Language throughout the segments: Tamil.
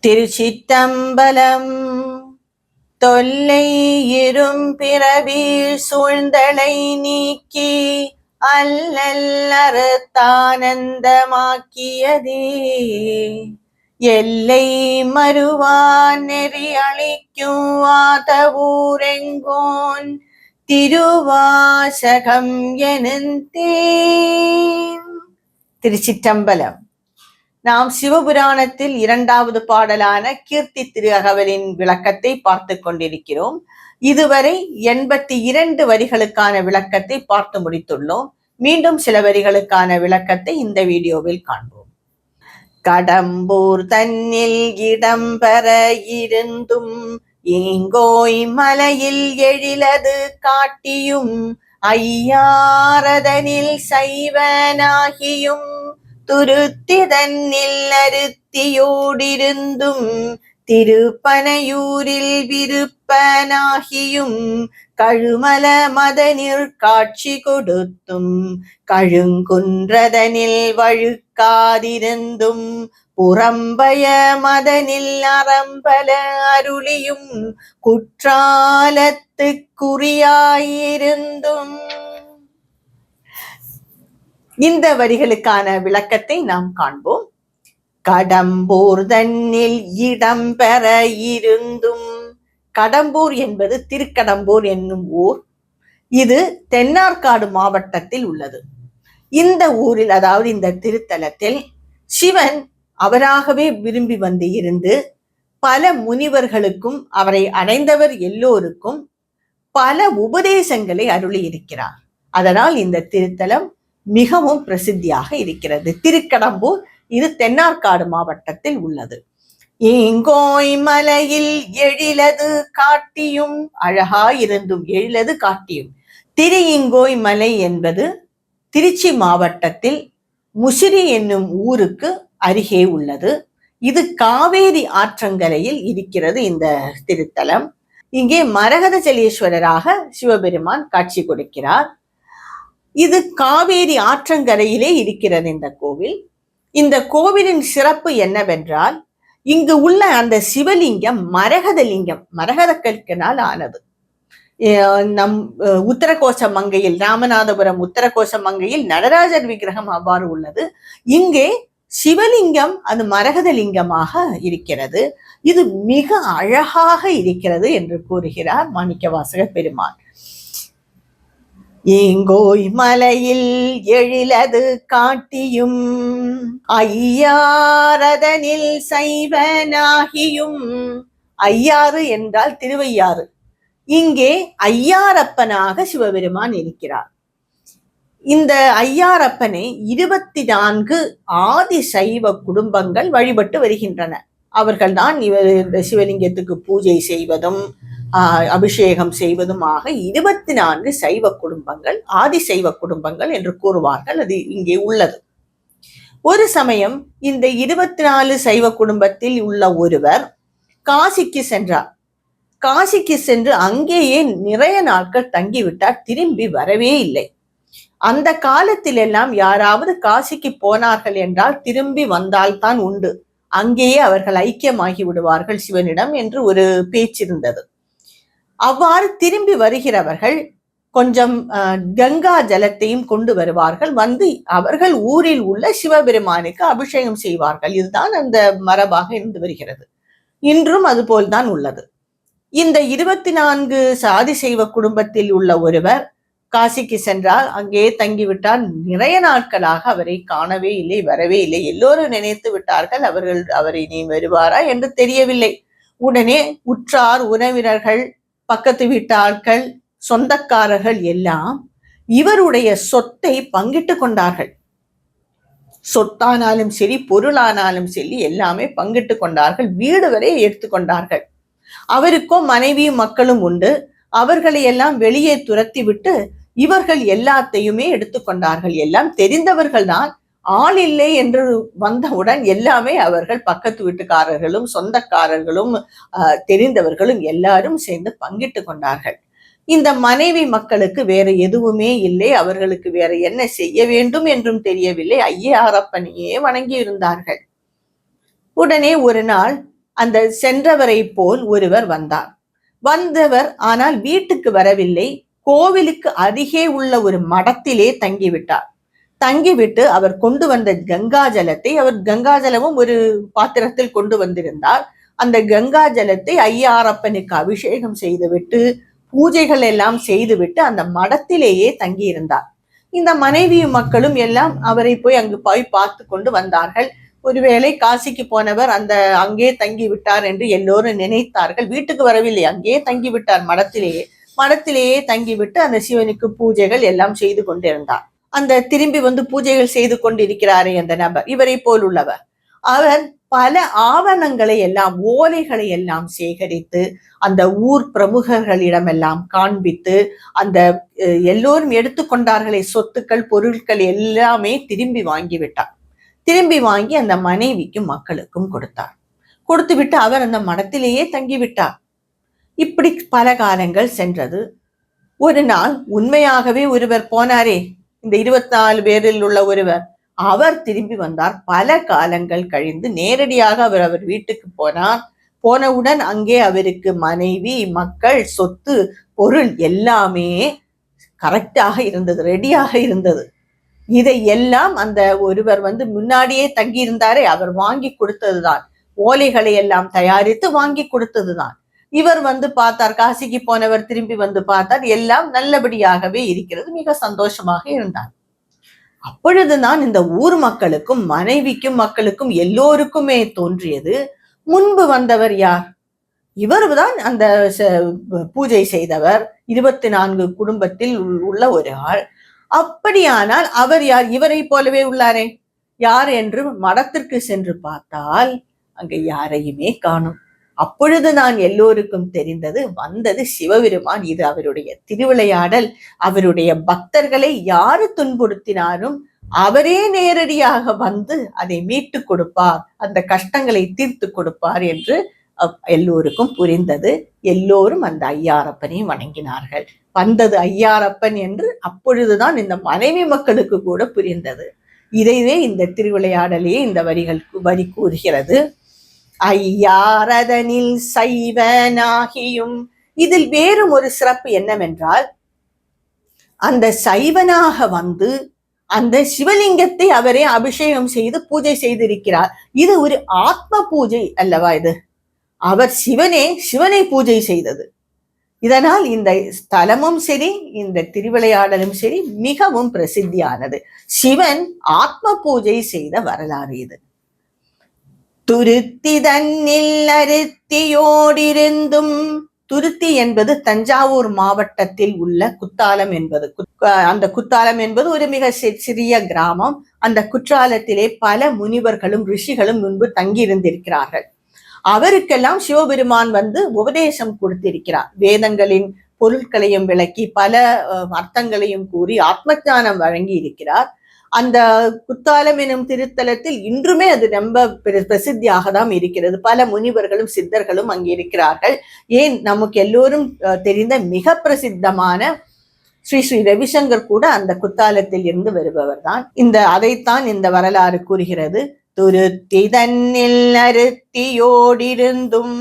திருச்சிற்றம்பலம். தொல்லை இரும் பிறவி சூழ்ந்தலை நீக்கி அல்லல் அறுத்தானந்தமாக்கியதே எல்லை மறுவான் நெறி அளிக்கும் வாதவூரெங்கோன் திருவாசகம் எனுந்தேன். திருச்சிற்றம்பலம். நாம் சிவபுராணத்தில் 2வது பாடலான கீர்த்தி திரு அகவலின் விளக்கத்தை பார்த்து கொண்டிருக்கிறோம். இதுவரை 82 வரிகளுக்கான விளக்கத்தை பார்த்து முடித்துள்ளோம். மீண்டும் சில வரிகளுக்கான விளக்கத்தை இந்த வீடியோவில் காண்போம். கடம்பூர் தன்னில் இடம்பெற இருந்தும் ஏங்கோய் மலையில் எழிலது காட்டியும் ஐயாரதனில் சைவனாகியும் துருத்திதன்னில் அருத்தியோடிருந்தும் திருப்பனையூரில் விருப்பனாகியும் கழுமல மதனில் காட்சி கொடுத்தும் கழுங்குன்றதனில் வழுக்காதிருந்தும் புறம்பய மதனில் அறம்பல அருளியும் குற்றாலத்துக்குரியாயிருந்தும். இந்த வரிகளுக்கான விளக்கத்தை நாம் காண்போம். கடம்பூர் தன்னில் இடம்பெற இருந்தும். கடம்பூர் என்பது திருக்கடம்பூர் என்னும் ஊர். இது தென்னார்காடு மாவட்டத்தில் உள்ளது. இந்த ஊரில், அதாவது இந்த திருத்தலத்தில் சிவன் அவராகவே விரும்பி வந்து இருந்து பல முனிவர்களுக்கும் அவரை அடைந்தவர் எல்லோருக்கும் பல உபதேசங்களை அருளி இருக்கிறார். அதனால் இந்த திருத்தலம் மிகவும் பிரசித்தியாக இருக்கிறது. திருக்கடம்பூர் இது தென்னார்காடு மாவட்டத்தில் உள்ளது. ஏங்கோய் மலையில் எழிலது காட்டியும், அழகாயிருந்தும் எழிலது காட்டியும். திருஇங்கோய் மலை என்பது திருச்சி மாவட்டத்தில் முசிறி என்னும் ஊருக்கு அருகே உள்ளது. இது காவேரி ஆற்றங்கரையில் இருக்கிறது. இந்த திருத்தலம் இங்கே மரகத சலீஸ்வரராக சிவபெருமான் காட்சி கொடுக்கிறார். இது காவேரி ஆற்றங்கரையிலே இருக்கிறது இந்த கோவில். இந்த கோவிலின் சிறப்பு என்னவென்றால், இங்கு உள்ள அந்த சிவலிங்கம் மரகத லிங்கம், மரகத கற்களால் ஆனது. நம் உத்தரகோச மங்கையில், ராமநாதபுரம் உத்தரகோச மங்கையில் நடராஜர் விக்கிரகம் அவ்வாறு உள்ளது. இங்கே சிவலிங்கம் அது மரகத லிங்கமாக இருக்கிறது. இது மிக அழகாக இருக்கிறது என்று கூறுகிறார் மாணிக்கவாசக பெருமான். ஏங்கோய் மலையில் எழிலது காட்டியும் ஐயாரதனில் சைவனாகியும். ஐயாறு என்றால் திருவையாறு. இங்கே ஐயாரப்பனாக சிவபெருமான் இருக்கிறார். இந்த ஐயாரப்பனை 24 ஆதி சைவ குடும்பங்கள் வழிபட்டு வருகின்றன. அவர்கள்தான் இந்த சிவலிங்கத்துக்கு பூஜை செய்வதும் அபிஷேகம் செய்வதுமாக 24 சைவ குடும்பங்கள், ஆதி சைவ குடும்பங்கள் என்று கூறுவார்கள். அது இங்கே உள்ளது. ஒரு சமயம் இந்த 24 சைவ குடும்பத்தில் உள்ள ஒருவர் காசிக்கு சென்றார். காசிக்கு சென்று அங்கேயே நிறைய நாட்கள் தங்கிவிட்டார். திரும்பி வரவே இல்லை. அந்த காலத்தில் எல்லாம் யாராவது காசிக்கு போனார்கள் என்றால் திரும்பி வந்தால்தான் உண்டு, அங்கேயே அவர்கள் ஐக்கியமாகி விடுவார்கள் சிவனிடம் என்று ஒரு பேச்சு இருந்தது. அவ்வாறு திரும்பி வருகிறவர்கள் கொஞ்சம் கங்கா ஜலத்தையும் கொண்டு வருவார்கள். வந்து அவர்கள் ஊரில் உள்ள சிவபெருமானுக்கு அபிஷேகம் செய்வார்கள். இதுதான் அந்த மரபாக இருந்து வருகிறது. இன்றும் அதுபோல்தான் உள்ளது. இந்த 24 சாதி சைவ குடும்பத்தில் உள்ள ஒருவர் காசிக்கு சென்றால் அங்கே தங்கிவிட்டார். நிறைய நாட்களாக அவரை காணவே இல்லை, வரவே இல்லை. எல்லோரும் நினைத்து விட்டார்கள் அவர் இனி வருவாரா என்று தெரியவில்லை. உடனே உற்றார் உறவினர்கள், பக்கத்து வீட்டு ஆட்கள், சொந்தக்காரர்கள் எல்லாம் இவருடைய சொத்தை பங்கிட்டு கொண்டார்கள். சொத்தானாலும் சரி, பொருளானாலும் சரி, எல்லாமே பங்கிட்டு கொண்டார்கள். வீடு வரை எடுத்துக்கொண்டார்கள். அவருக்கும் மனைவியும் மக்களும் உண்டு. அவர்களை எல்லாம் வெளியே துரத்தி விட்டு இவர்கள் எல்லாத்தையுமே எடுத்துக்கொண்டார்கள். எல்லாம் தெரிந்தவர்கள் தான். ஆள் இல்லை என்று வந்தவுடன் எல்லாமே அவர்கள் பக்கத்து வீட்டுக்காரர்களும் சொந்தக்காரர்களும் தெரிந்தவர்களும் எல்லாரும் சேர்ந்து பங்கிட்டு கொண்டார்கள். இந்த மனைவி மக்களுக்கு வேற எதுவுமே இல்லை. அவர்களுக்கு வேற என்ன செய்ய வேண்டும் என்றும் தெரியவில்லை. ஐயாரப்பனையே வணங்கி இருந்தார்கள். உடனே ஒரு நாள் அந்த சென்றவரை போல் ஒருவர் வந்தவர் ஆனால் வீட்டுக்கு வரவில்லை. கோவிலுக்கு அருகே உள்ள ஒரு மடத்திலே தங்கிவிட்டார். தங்கிவிட்டு அவர் கொண்டு வந்த கங்கா ஜலத்தை, அவர் கங்கா ஜலமும் ஒரு பாத்திரத்தில் கொண்டு வந்திருந்தார். அந்த கங்கா ஜலத்தை ஐயாரப்பனுக்கு அபிஷேகம் செய்துவிட்டு பூஜைகள் எல்லாம் செய்துவிட்டு அந்த மடத்திலேயே தங்கியிருந்தார். இந்த மனைவியும் மக்களும் எல்லாம் அவரை அங்கு போய் பார்த்து கொண்டு வந்தார்கள். ஒருவேளை காசிக்கு போனவர் அங்கே தங்கி விட்டார் என்று எல்லோரும் நினைத்தார்கள். வீட்டுக்கு வரவில்லை, அங்கே தங்கி விட்டார், மடத்திலேயே தங்கிவிட்டு அந்த சிவனுக்கு பூஜைகள் எல்லாம் செய்து கொண்டிருந்தார். அந்த திரும்பி பூஜைகள் செய்து கொண்டிருக்கிறாரே அந்த நபர், இவரை போல் உள்ளவர், அவர் பல ஆவணங்களை எல்லாம், ஓலைகளை எல்லாம் சேகரித்து அந்த ஊர் பிரமுகர்களிடமெல்லாம் காண்பித்து அந்த எல்லோரும் எடுத்துக்கொண்டார்களே சொத்துக்கள், பொருட்கள் எல்லாமே திரும்பி வாங்கிவிட்டார். திரும்பி வாங்கி அந்த மனைவிக்கும் மக்களுக்கும் கொடுத்தார். கொடுத்துவிட்டு அவர் அந்த மடத்திலேயே தங்கிவிட்டார். இப்படி பல காலங்கள் சென்றது. ஒரு நாள் உண்மையாகவே ஒருவர் போனாரே, இந்த 24 பேரில் உள்ள ஒருவர், அவர் திரும்பி வந்தார். பல காலங்கள் கழிந்து நேரடியாக அவர் வீட்டுக்கு போனார். போனவுடன் அங்கே அவருக்கு மனைவி, மக்கள், சொத்து, பொருள் எல்லாமே கரெக்டாக இருந்தது, ரெடியாக இருந்தது. இதை எல்லாம் அந்த ஒருவர் முன்னாடியே தங்கியிருந்தாரே, அவர் வாங்கி கொடுத்ததுதான். ஓலைகளை எல்லாம் தயாரித்து வாங்கி கொடுத்ததுதான். இவர் பார்த்தார், காசிக்கு போனவர் திரும்பி பார்த்தார், எல்லாம் நல்லபடியாகவே இருக்கிறது, மிக சந்தோஷமாக இருந்தார். அப்பொழுதுதான் இந்த ஊர் மக்களுக்கும் மனைவிக்கும் மக்களுக்கும் எல்லோருக்குமே தோன்றியது, முன்பு வந்தவர் யார்? இவர்தான் அந்த பூஜை செய்தவர், 24 குடும்பத்தில் உள்ள ஒரு ஆள். அப்படியானால் அவர் யார்? இவரை போலவே உள்ளாரே, யார் என்று மடத்திற்கு சென்று பார்த்தால் அங்க யாரையுமே காணும். அப்பொழுது நான் எல்லோருக்கும் தெரிந்தது, வந்தது சிவபெருமான். இது அவருடைய திருவிளையாடல். அவருடைய பக்தர்களை யாரு துன்புறுத்தினாலும் அவரே நேரடியாக அதை மீட்டு கொடுப்பார், அந்த கஷ்டங்களை தீர்த்து கொடுப்பார் என்று எல்லோருக்கும் புரிந்தது. எல்லோரும் அந்த ஐயாரப்பனை வணங்கினார்கள். வந்தது ஐயாரப்பன் என்று அப்பொழுதுதான் இந்த மனைவி மக்களுக்கு கூட புரிந்தது. இதைவே இந்த திருவிளையாடலே இந்த வரி கூறுகிறது. ஐயாரதனில் சைவனாகியும். இதில் வேறும் ஒரு சிறப்பு என்னவென்றால், அந்த சைவனாக அந்த சிவலிங்கத்தை அவரே அபிஷேகம் செய்து பூஜை செய்திருக்கிறார். இது ஒரு ஆத்ம பூஜை அல்லவா? இது அவர் சிவனை பூஜை செய்தது. இதனால் இந்த ஸ்தலமும் சரி, இந்த திருவிளையாடலும் சரி மிகவும் பிரசித்தியானது. சிவன் ஆத்ம பூஜை செய்த வரலாறு இது. துருத்தி தன்னில் அருத்தியோடிருந்தும். துருத்தி என்பது தஞ்சாவூர் மாவட்டத்தில் உள்ள குத்தாலம் என்பது. அந்த குத்தாலம் என்பது ஒரு மிக சிறிய கிராமம். அந்த குற்றாலத்திலே பல முனிவர்களும் ரிஷிகளும் முன்பு தங்கியிருந்திருக்கிறார்கள். அவருக்கெல்லாம் சிவபெருமான் உபதேசம் கொடுத்திருக்கிறார். வேதங்களின் பொருட்களையும் விளக்கி பல அர்த்தங்களையும் கூறி ஆத்ம ஞானம் வழங்கி இருக்கிறார். அந்த குத்தாலம் எனும் திருத்தலத்தில் இன்றுமே அது ரொம்ப பிரசித்தியாக தான் இருக்கிறது. பல முனிவர்களும் சித்தர்களும் அங்கே இருக்கிறார்கள். ஏன், நமக்கு எல்லோரும் தெரிந்த மிக பிரசித்தமான ஸ்ரீ ஸ்ரீ ரவிசங்கர் கூட அந்த குத்தாலத்தில் இருந்து வருபவர் தான். அதைத்தான் இந்த வரலாறு கூறுகிறது. துருத்தி தன்னில் அருத்தியோடிருந்தும்.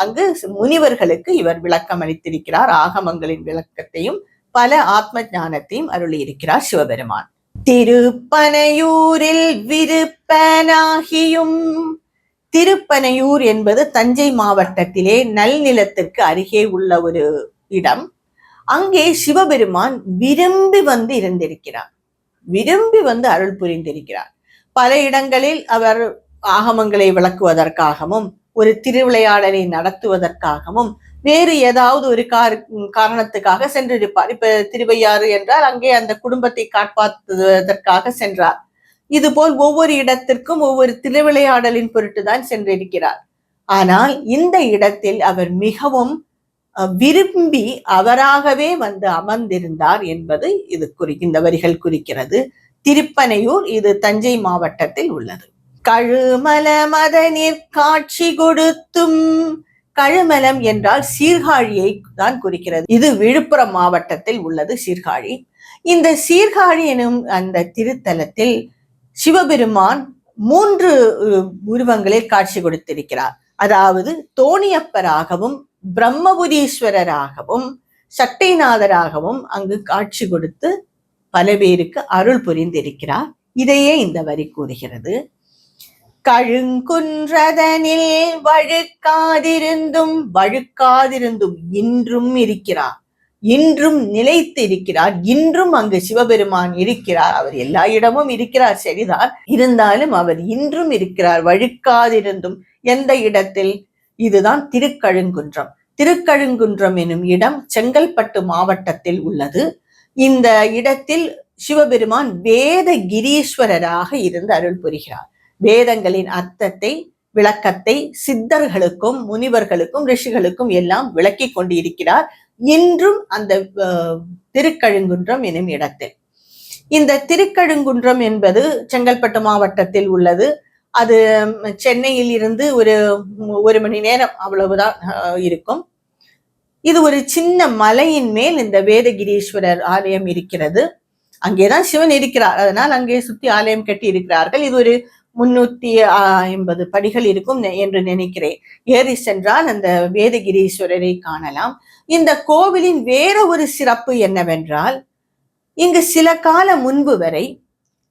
அங்கு முனிவர்களுக்கு இவர் விளக்கம் அளித்திருக்கிறார். ஆகமங்களின் விளக்கத்தையும் பல ஆத்ம ஞானத்தையும் அருளி இருக்கிறார் சிவபெருமான். திருப்பனையூரில் விருப்பனாகியும். திருப்பனையூர் என்பது தஞ்சை மாவட்டத்திலே நல்நிலத்திற்கு அருகே உள்ள ஒரு இடம். அங்கே சிவபெருமான் விரும்பி இருந்திருக்கிறார், விரும்பி அருள் புரிந்திருக்கிறார். பல இடங்களில் அவர் ஆகமங்களை விளக்குவதற்காகவும் ஒரு திருவிளையாடலை நடத்துவதற்காகவும் வேறு ஏதாவது ஒரு காரணத்துக்காக சென்றிருப்பார். இப்ப திருவையாறு என்றால் அங்கே அந்த குடும்பத்தை காப்பாற்றுவதற்காக சென்றார். இதுபோல் ஒவ்வொரு இடத்திற்கும் ஒவ்வொரு திருவிளையாடலின் பொருட்டுதான் சென்றிருக்கிறார். ஆனால் இந்த இடத்தில் அவர் மிகவும் விரும்பி அவராகவே அமர்ந்திருந்தார் என்பது இந்த வரிகள் குறிக்கிறது. திருப்பனையூர் இது தஞ்சை மாவட்டத்தில் உள்ளது. கழுமல மதநீர் காட்சி கொடுத்தும். கழுமலம் என்றால் சீர்காழியை தான் குறிக்கிறது. இது விழுப்புரம் மாவட்டத்தில் உள்ளது சீர்காழி. இந்த சீர்காழி எனும் அந்த திருத்தலத்தில் சிவபெருமான் 3 உருவங்களில் காட்சி கொடுத்திருக்கிறார். அதாவது தோணியப்பராகவும் பிரம்மபுரீஸ்வரராகவும் சட்டைநாதராகவும் அங்கு காட்சி கொடுத்து பல பேருக்கு அருள் புரிந்திருக்கிறார். இதையே இந்த வரி கூறுகிறது. கழுங்குன்றதனில் வழுக்காதிருந்தும் இன்றும் இருக்கிறார், இன்றும் நிலைத்து இருக்கிறார், இன்றும் அங்கு சிவபெருமான் இருக்கிறார். அவர் எல்லா இடமும் இருக்கிறார், சரிதான். இருந்தாலும் அவர் இன்றும் இருக்கிறார், வழுக்காதிருந்தும். எந்த இடத்தில்? இதுதான் திருக்கழுங்குன்றம். திருக்கழுங்குன்றம் எனும் இடம் செங்கல்பட்டு மாவட்டத்தில் உள்ளது. இந்த இடத்தில் சிவபெருமான் வேத கிரீஸ்வரராக இருந்து அருள் புரிகிறார். வேதங்களின் அர்த்தத்தை, விளக்கத்தை சித்தர்களுக்கும் முனிவர்களுக்கும் ரிஷிகளுக்கும் எல்லாம் விளக்கி கொண்டு இருக்கிறார் இன்றும் அந்த திருக்கழுங்குன்றம் எனும் இடத்தில். இந்த திருக்கழுங்குன்றம் என்பது செங்கல்பட்டு மாவட்டத்தில் உள்ளது. அது சென்னையில் இருந்து ஒரு மணி நேரம் அவ்வளவுதான் இருக்கும். இது ஒரு சின்ன மலையின் மேல் இந்த வேதகிரீஸ்வரர் ஆலயம் இருக்கிறது. அங்கேதான் சிவன் இருக்கிறார், அதனால் அங்கே சுத்தி ஆலயம் கட்டி இருக்கிறார்கள். இது ஒரு 350 படிகள் இருக்கும் என்று நினைக்கிறேன். ஏறி சென்றால் அந்த வேதகிரீஸ்வரரை காணலாம். இந்த கோவிலின் வேற ஒரு சிறப்பு என்னவென்றால், இங்கு சில கால முன்பு வரை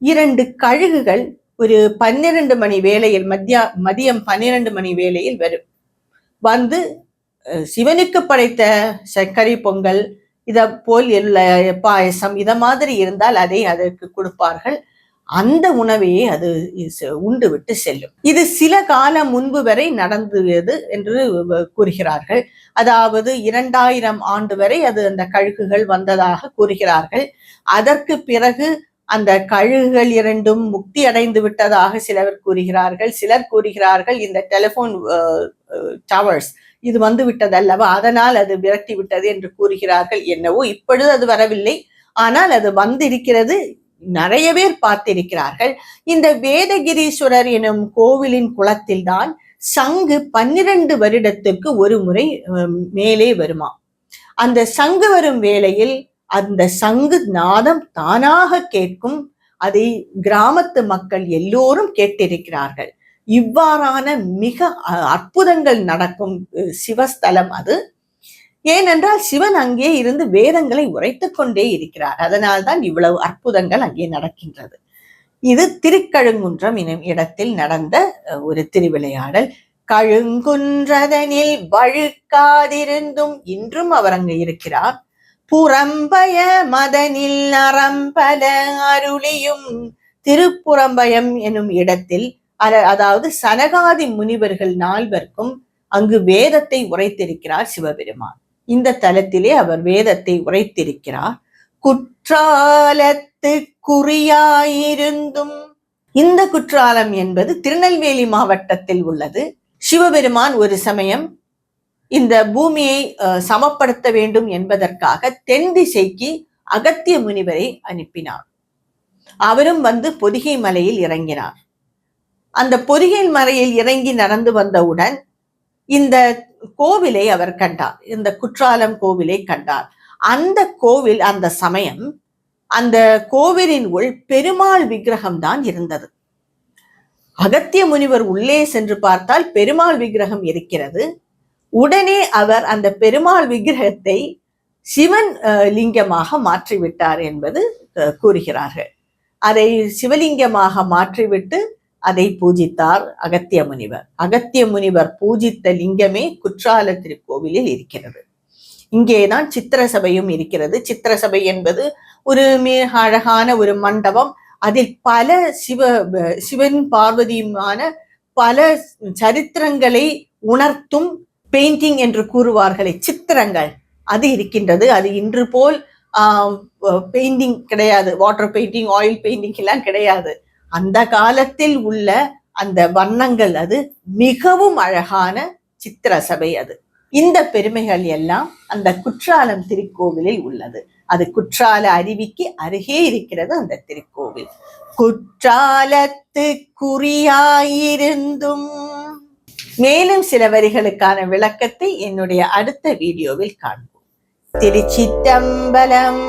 2 கழுகுகள் ஒரு 12 மணி வேளையில், மதியம் 12 மணி வேளையில் வந்து சிவனுக்கு படைத்த சர்க்கரை பொங்கல் இத போல் பாயசம் இத மாதிரி இருந்தால் அதை அதற்கு கொடுப்பார்கள். அந்த உணவையே அது உண்டு விட்டு செல்லும். இது சில காலம் முன்பு வரை நடந்தது என்று கூறுகிறார்கள். அதாவது 2000 ஆண்டு வரை அது அந்த கழுகுகள் வந்ததாக கூறுகிறார்கள். அதற்கு பிறகு அந்த கழுகுகள் 2ம் முக்தி அடைந்து விட்டதாக சிலர் கூறுகிறார்கள். சிலர் கூறுகிறார்கள் இந்த டெலிபோன் டவர்ஸ் இது வந்து விட்டது அல்லவா, அதனால் அது விரட்டி விட்டது என்று கூறுகிறார்கள். என்னவோ இப்பொழுது அது வரவில்லை, ஆனால் அது வந்திருக்கிறது. நிறைய பேர் பார்த்திருக்கிறார்கள். இந்த வேதகிரீஸ்வரர் எனும் கோவிலின் குளத்தில் தான் சங்கு 12 வருடத்திற்கு ஒரு முறை மேலே வருமா. அந்த சங்கு வரும் வேளையில் அந்த சங்கு நாதம் தானாக கேட்கும். அதை கிராமத்து மக்கள் எல்லோரும் கேட்டிருக்கிறார்கள். இவ்வாறான மிக அற்புதங்கள் நடக்கும் சிவஸ்தலம் அது. ஏனென்றால் சிவன் அங்கே இருந்து வேதங்களை உரைத்துக் கொண்டே இருக்கிறார். அதனால்தான் இவ்வளவு அற்புதங்கள் அங்கே நடக்கின்றது. இது திருக்கழுங்குன்றம் எனும் இடத்தில் நடந்த ஒரு திருவிளையாடல். கழுங்குன்றதனில் வழுக்காதிருந்தும் இன்றும் அவர் அங்கு இருக்கிறார். புறம்பய மதனில் அறம்பல அருளியும் திருப்புறம்பயம் எனும் இடத்தில், அதாவது சனகாதி முனிவர்கள் 4 அங்கு வேதத்தை உரைத்திருக்கிறார் சிவபெருமான். இந்த தலத்திலே அவர் வேதத்தை உரைத்திருக்கிறார். குற்றாலத்து குறியாயிருந்தும், இந்த குற்றாலம் என்பது திருநெல்வேலி மாவட்டத்தில் உள்ளது. சிவபெருமான் ஒரு சமயம் இந்த பூமியை சமப்படுத்த வேண்டும் என்பதற்காக தென் திசைக்கு அகத்திய முனிவரை அனுப்பினார். அவரும் வந்து பொதிகை மலையில் இறங்கினார். அந்த பொதிகை மலையில் இறங்கி நடந்து வந்தவுடன் இந்த கோவிலை அவர் கண்டார். இந்த குற்றாலம் கோவிலை கண்டார். அந்த கோவில், அந்த சமயம் அந்த கோவிலின் உள் பெருமாள் விக்கிரகம் தான் இருந்தது. அகத்திய முனிவர் உள்ளே சென்று பார்த்தால் பெருமாள் விக்கிரகம் இருக்கிறது. உடனே அவர் அந்த பெருமாள் விக்கிரகத்தை சிவன் லிங்கமாக மாற்றிவிட்டார் என்பது கூறுகிறார்கள். அதை சிவலிங்கமாக மாற்றிவிட்டு அதை பூஜித்தார் அகத்திய முனிவர். அகத்திய முனிவர் பூஜித்த லிங்கமே குற்றால திருக்கோவிலில் இருக்கிறது. இங்கேதான் சித்திரசபையும் இருக்கிறது. சித்திரசபை என்பது ஒரு மிக அழகான ஒரு மண்டபம். அதில் பல சிவன் பார்வதியுமான பல சரித்திரங்களை உணர்த்தும் பெயிண்டிங் என்று கூறுவார்களே, சித்திரங்கள், அது இருக்கின்றது. அது இன்று போல் பெயிண்டிங் கிடையாது. வாட்டர் பெயிண்டிங், ஆயில் பெயிண்டிங் எல்லாம் கிடையாது. அந்த காலத்தில் உள்ள அந்த வண்ணங்கள், அது மிகவும் அழகான சித்திர சபை. அது இந்த பெருமைகள் எல்லாம் அந்த குற்றாலம் திருக்கோவிலில் உள்ளது. அது குற்றால அருவிக்கு அருகே இருக்கிறது அந்த திருக்கோவில். குற்றாலத்து குறியாயிருந்தும். மேலும் சில வரிகளுக்கான விளக்கத்தை என்னுடைய அடுத்த வீடியோவில் காண்போம். திருச்சிற்றம்பலம்.